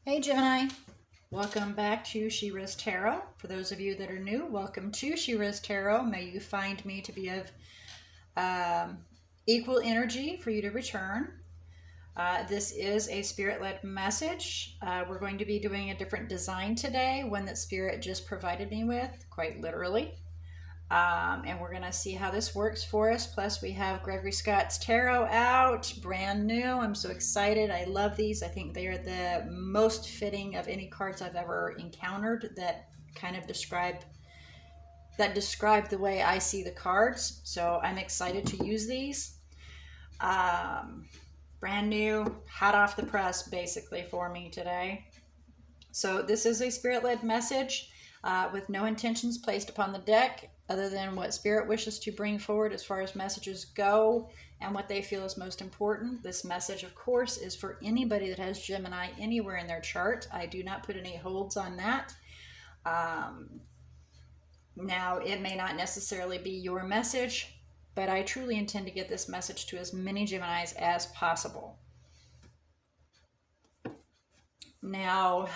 Hey Gemini, welcome back to She-ruhz Tarot. For those of you that are new, welcome to She-ruhz Tarot. May you find me to be of equal energy for you to return. This is a spirit-led message. We're going to be doing a different design today, one that Spirit just provided me with, quite literally. And we're going to see how this works for us. Plus, we have Gregory Scott's Tarot out, brand new. I'm so excited. I love these. I think they are the most fitting of any cards I've ever encountered that kind of describe the way I see the cards. So I'm excited to use these. Brand new, hot off the press, basically, for me today. So this is a spirit-led message with no intentions placed upon the deck other than what Spirit wishes to bring forward as far as messages go and what they feel is most important. This message, of course, is for anybody that has Gemini anywhere in their chart. I do not put any holds on that. Now, it may not necessarily be your message, but I truly intend to get this message to as many Geminis as possible. Now,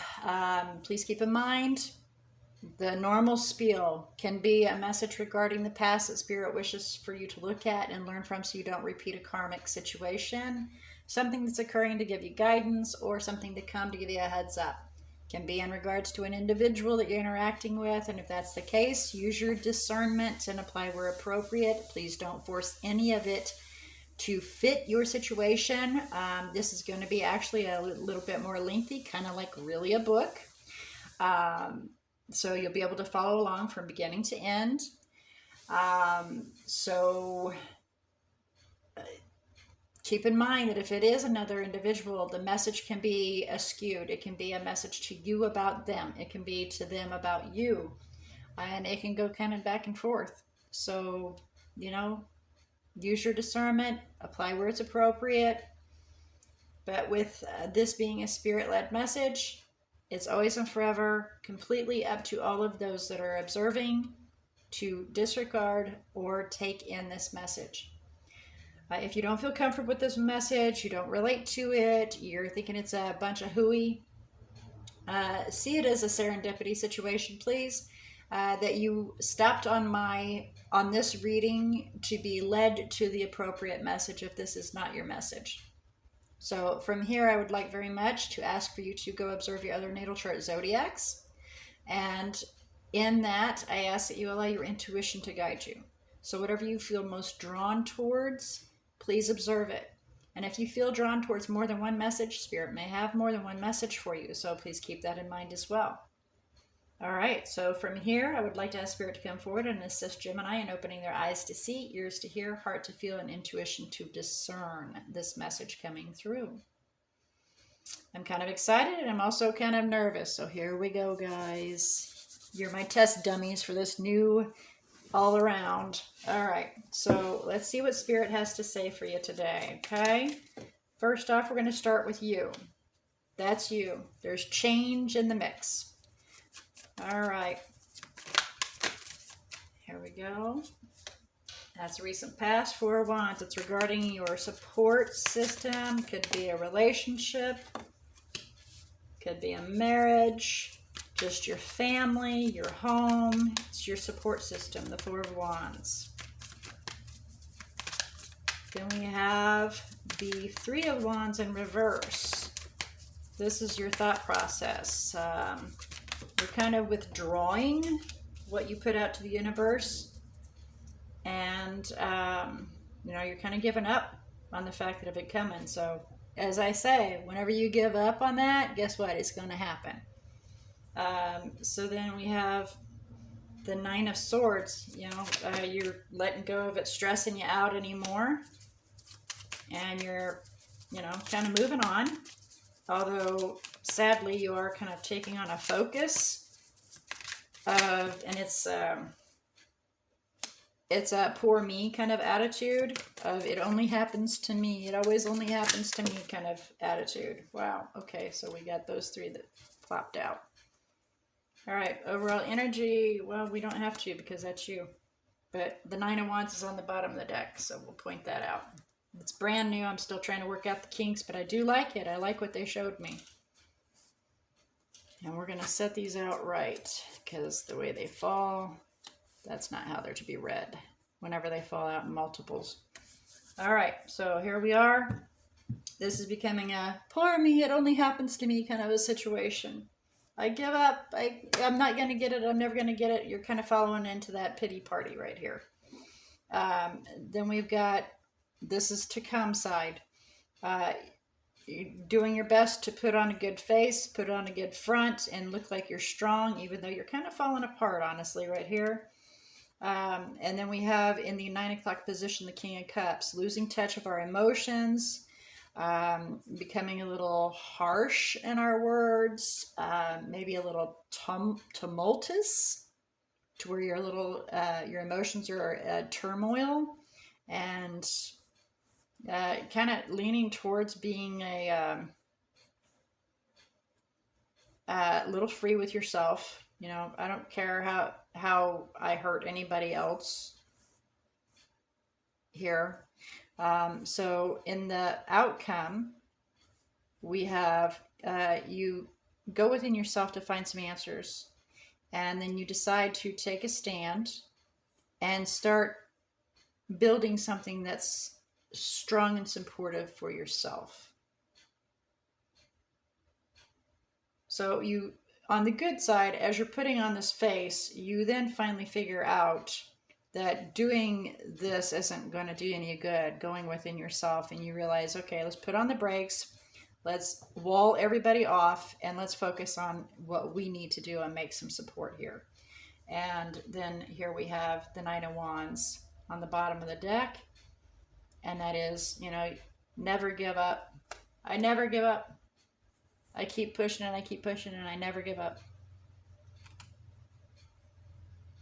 please keep in mind, the normal spiel can be a message regarding the past that Spirit wishes for you to look at and learn from so you don't repeat a karmic situation, something that's occurring to give you guidance, or something to come to give you a heads up. Can be in regards to an individual that you're interacting with, and if that's the case, use your discernment and apply where appropriate. Please don't force any of it to fit your situation. This is going to be actually a little bit more lengthy, kind of like really a book. So you'll be able to follow along from beginning to end. Keep in mind that if it is another individual, the message can be askewed. It can be a message to you about them. It can be to them about you. And it can go kind of back and forth. So, use your discernment, apply where it's appropriate. But with this being a spirit-led message, it's always and forever completely up to all of those that are observing to disregard or take in this message. If you don't feel comfortable with this message, you don't relate to it, you're thinking it's a bunch of hooey, see it as a serendipity situation, please. That you stopped on this reading to be led to the appropriate message if this is not your message. So from here, I would like very much to ask for you to go observe your other natal chart zodiacs. And in that, I ask that you allow your intuition to guide you. So whatever you feel most drawn towards, please observe it. And if you feel drawn towards more than one message, Spirit may have more than one message for you. So please keep that in mind as well. All right, so from here, I would like to ask Spirit to come forward and assist Gemini in opening their eyes to see, ears to hear, heart to feel, and intuition to discern this message coming through. I'm kind of excited, and I'm also kind of nervous, so here we go, guys. You're my test dummies for this new all around. All right, so let's see what Spirit has to say for you today, okay? First off, we're going to start with you. That's you. There's change in the mix. All right, here we go. That's a recent past, Four of Wands. It's regarding your support system. Could be a relationship, could be a marriage, just your family, your home. It's your support system, the Four of Wands. Then we have the Three of Wands in reverse. This is your thought process. You're kind of withdrawing what you put out to the universe, and you're kind of giving up on the fact that of it coming. So as I say, whenever you give up on that, guess what? It's going to happen. So then we have the Nine of Swords. You're letting go of it stressing you out anymore, and you're kind of moving on. Although, sadly, you are kind of taking on a focus of, and it's a poor me kind of attitude of it only happens to me. It always only happens to me kind of attitude. Wow. Okay, so we got those three that plopped out. All right, overall energy, well, we don't have to because that's you. But the Nine of Wands is on the bottom of the deck, so we'll point that out. It's brand new. I'm still trying to work out the kinks, but I do like it. I like what they showed me. And we're going to set these out right, because the way they fall, that's not how they're to be read whenever they fall out in multiples. All right, so here we are. This is becoming a poor me, it only happens to me kind of a situation. I give up. I'm not going to get it. I'm never going to get it. You're kind of following into that pity party right here. Then we've got, this is to come side. You're doing your best to put on a good face, put on a good front, and look like you're strong, even though you're kind of falling apart, honestly, right here. And then we have in the 9 o'clock position, the King of Cups, losing touch of our emotions, becoming a little harsh in our words, maybe a little tumultuous, to where you're a little, your emotions are turmoil, and kind of leaning towards being a little free with yourself. You know, I don't care how I hurt anybody else here. So in the outcome, we have you go within yourself to find some answers, and then you decide to take a stand and start building something that's strong and supportive for yourself. So you, on the good side, as you're putting on this face, you then finally figure out that doing this isn't going to do any good, going within yourself, and you realize, okay, let's put on the brakes, let's wall everybody off, and let's focus on what we need to do and make some support here. And then here we have the Knight of Wands on the bottom of the deck, and that is, you know, never give up. I never give up. I keep pushing and I keep pushing, and I never give up.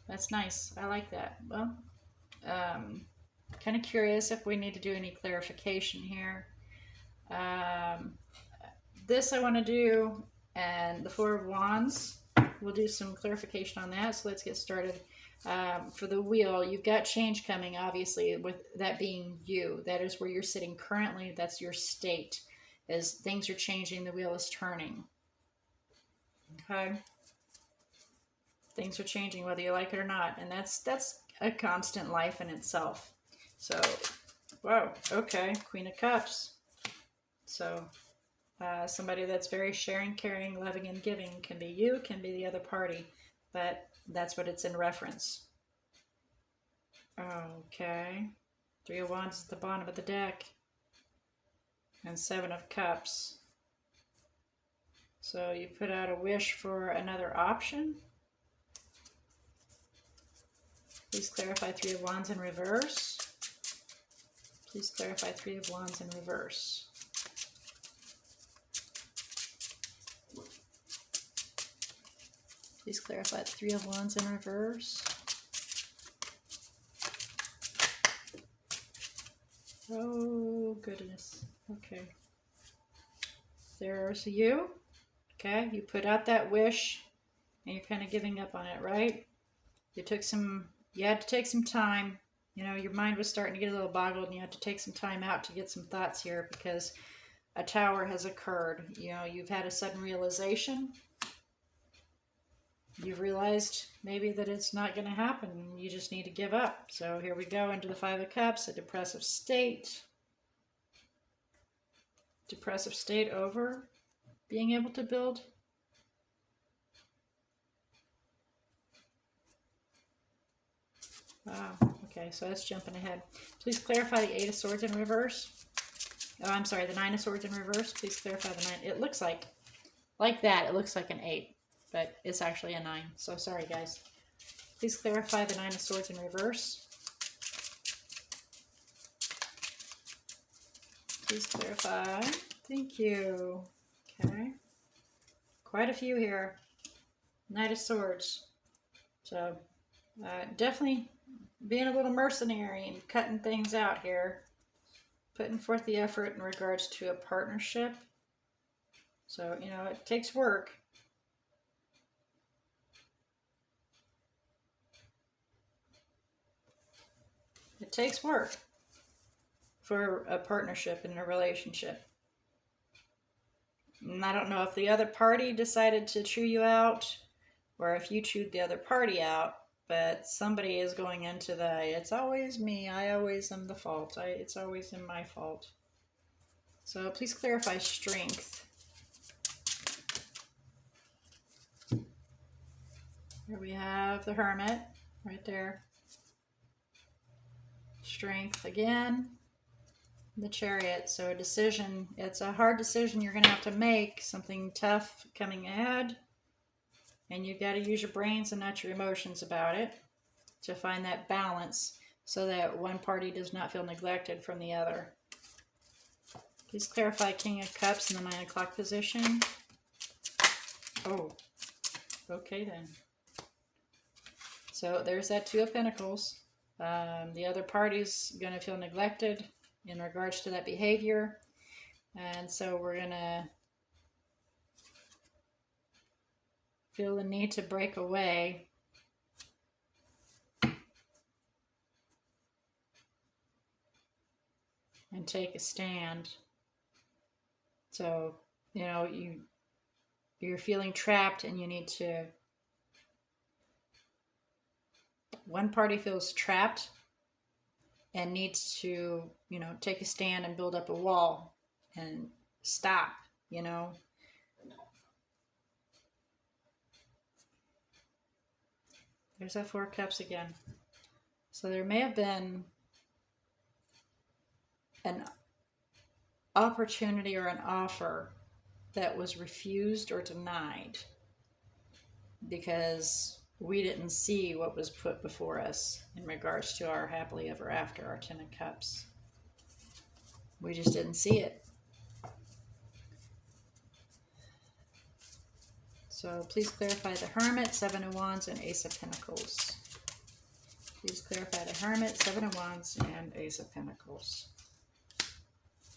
That's nice. I like that. Well, kind of curious if we need to do any clarification here. This I want to do, and the Four of Wands, we'll do some clarification on that. So let's get started. For the wheel, you've got change coming, obviously, with that being you. That is where you're sitting currently. That's your state. As things are changing, the wheel is turning. Okay? Things are changing whether you like it or not, and that's a constant life in itself. So, whoa, okay, Queen of Cups. So, somebody that's very sharing, caring, loving, and giving can be you, can be the other party, but that's what it's in reference. Okay, Three of Wands at the bottom of the deck, and Seven of Cups. So you put out a wish for another option. Please clarify Three of Wands in reverse. Please clarify Three of Wands in reverse. Please clarify Three of Wands in reverse. Oh, goodness. Okay. There's you. Okay, you put out that wish, and you're kind of giving up on it, right? You had to take some time. You know, your mind was starting to get a little boggled, and you had to take some time out to get some thoughts here, because a tower has occurred. You know, you've had a sudden realization. You've realized maybe that it's not going to happen. You just need to give up. So here we go into the Five of Cups, a depressive state. Depressive state over being able to build. Wow. Okay, so that's jumping ahead. Please clarify the Eight of Swords in reverse. Oh, I'm sorry, the Nine of Swords in reverse. Please clarify the Nine. It looks like that. It looks like an 8, but it's actually a 9. So sorry, guys. Please clarify the Nine of Swords in reverse. Please clarify. Thank you. Okay. Quite a few here. Knight of Swords. So definitely being a little mercenary and cutting things out here. Putting forth the effort in regards to a partnership. So, you know, it takes work. It takes work for a partnership and a relationship. And I don't know if the other party decided to chew you out or if you chewed the other party out, but somebody is going into the, it's always me, I always am the fault, it's always in my fault. So please clarify strength. Here we have the Hermit right there. Strength again. The Chariot. So a decision. It's a hard decision you're going to have to make. Something tough coming ahead. And you've got to use your brains and not your emotions about it to find that balance so that one party does not feel neglected from the other. Please clarify King of Cups in the 9 o'clock position. Oh, okay then. So there's that Two of Pentacles. The other party's going to feel neglected in regards to that behavior. And so we're going to feel the need to break away. And take a stand. So, you know, you're feeling trapped and you need to, one party feels trapped and needs to, you know, take a stand and build up a wall and stop, you know. There's that Four of Cups again. So there may have been an opportunity or an offer that was refused or denied because we didn't see what was put before us in regards to our happily ever after, our 10 of Cups. We just didn't see it. So please clarify the Hermit, 7 of Wands, and Ace of Pentacles. Please clarify the Hermit, 7 of Wands, and Ace of Pentacles.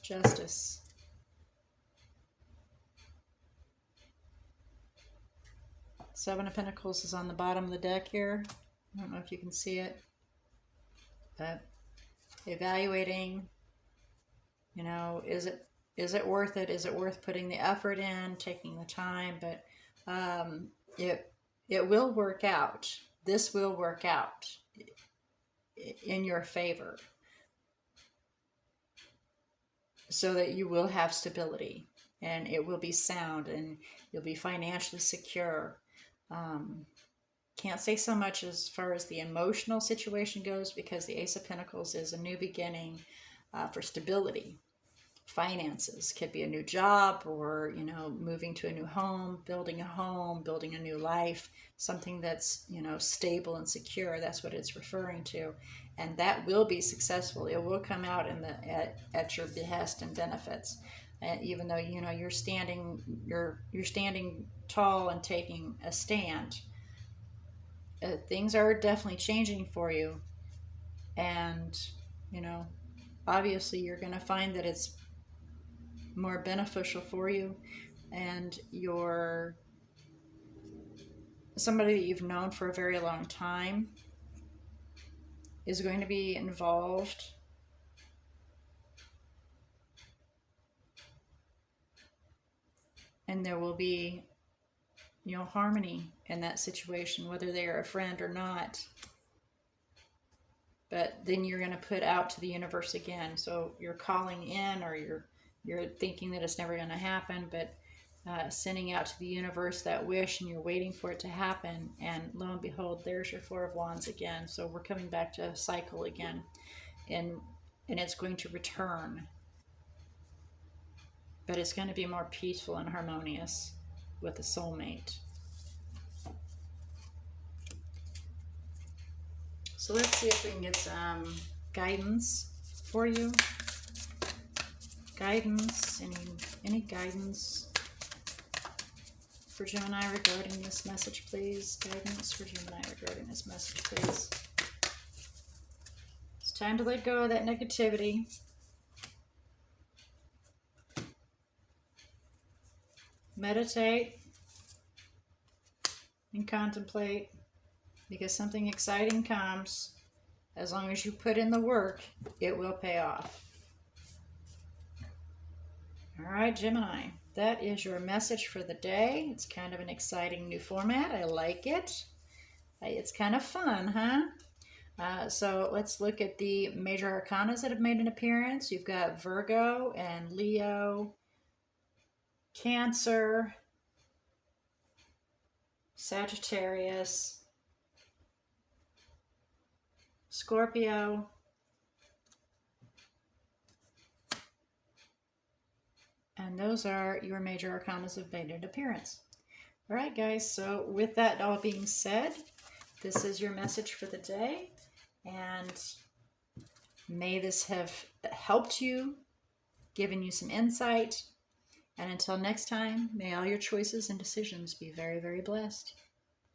Justice. Seven of Pentacles is on the bottom of the deck here. I don't know if you can see it, but evaluating, you know, is it worth it? Is it worth putting the effort in, taking the time? But it will work out. This will work out in your favor, so that you will have stability and it will be sound and you'll be financially secure. Can't say so much as far as the emotional situation goes because the Ace of Pentacles is a new beginning for stability. Finances could be a new job or, you know, moving to a new home, building a new life, something that's, you know, stable and secure. That's what it's referring to. And that will be successful. It will come out in at your behest and benefits. And even though, you know, you're standing tall and taking a stand, things are definitely changing for you. And, you know, obviously you're going to find that it's more beneficial for you, and somebody that you've known for a very long time is going to be involved and there will be, you know, harmony in that situation, whether they are a friend or not. But then you're going to put out to the universe again. So you're calling in, or you're thinking that it's never going to happen, but sending out to the universe that wish, and you're waiting for it to happen. And lo and behold, there's your Four of Wands again. So we're coming back to a cycle again, and it's going to return. But it's going to be more peaceful and harmonious with a soulmate. So let's see if we can get some guidance for you. Guidance, any guidance for Gemini regarding this message, please? Guidance for Gemini regarding this message, please. It's time to let go of that negativity. Meditate and contemplate, because something exciting comes. As long as you put in the work, it will pay off. All right, Gemini. that is your message for the day. It's kind of an exciting new format. I like it. It's kind of fun, huh? So let's look at the major arcanas that have made an appearance. You've got Virgo and Leo, Cancer, Sagittarius, Scorpio, and those are your major arcanas that have made an appearance. All right, guys, so with that all being said, this is your message for the day, and may this have helped you, given you some insight, and until next time, may all your choices and decisions be very, very blessed.